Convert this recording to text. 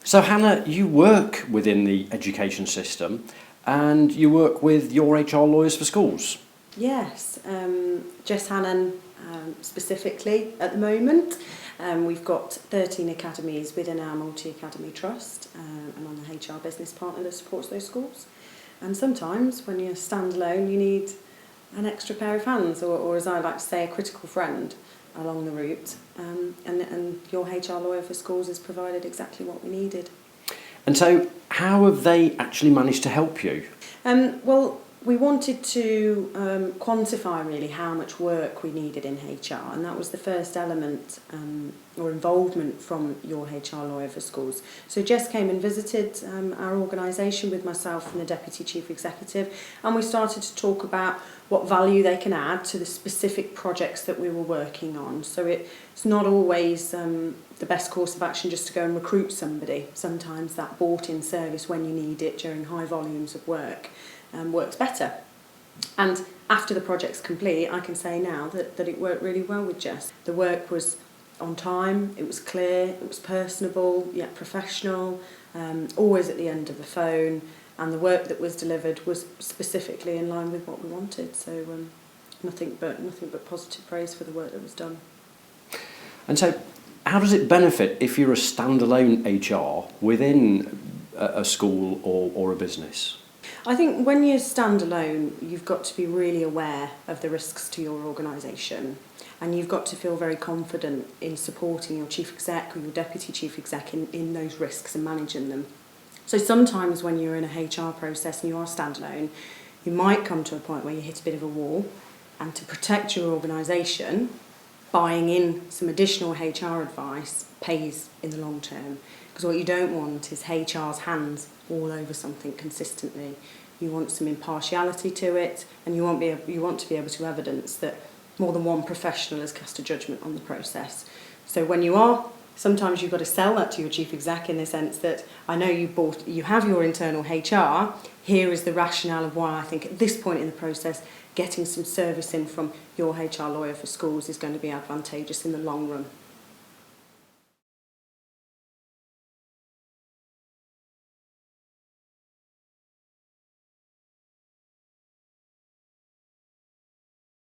So Hannah, you work within the education system and you work with your HR lawyers for schools. Yes, Jess Hannon specifically at the moment. We've got 13 academies within our multi-academy trust, and I'm the HR business partner that supports those schools. And sometimes when you're standalone you need an extra pair of hands, or as I like to say, a critical friend along the route, and your HR lawyer for schools has provided exactly what we needed. And so how have they actually managed to help you? Well, we wanted to quantify really how much work we needed in HR, and that was the first element or involvement from your HR lawyer for schools. So Jess came and visited our organisation with myself and the Deputy Chief Executive, and we started to talk about what value they can add to the specific projects that we were working on. So it's not always the best course of action just to go and recruit somebody. Sometimes that bought-in service when you need it during high volumes of work works better. And after the project's complete, I can say now that it worked really well with Jess. The work was on time, it was clear, it was personable, yet professional, always at the end of the phone, and the work that was delivered was specifically in line with what we wanted. So nothing but positive praise for the work that was done. And so how does it benefit if you're a standalone HR within a school or a business? I think when you're standalone, you've got to be really aware of the risks to your organisation, and you've got to feel very confident in supporting your chief exec or your deputy chief exec in those risks and managing them. So sometimes when you're in a HR process and you are standalone, you might come to a point where you hit a bit of a wall, and to protect your organisation, buying in some additional HR advice pays in the long term. Because what you don't want is HR's hands all over something consistently. You want some impartiality to it, and you want to be able to evidence that more than one professional has cast a judgment on the process. So when you are, sometimes you've got to sell that to your chief exec in the sense that I know you have your internal HR, here is the rationale of why I think at this point in the process getting some service in from your HR lawyer for schools is going to be advantageous in the long run.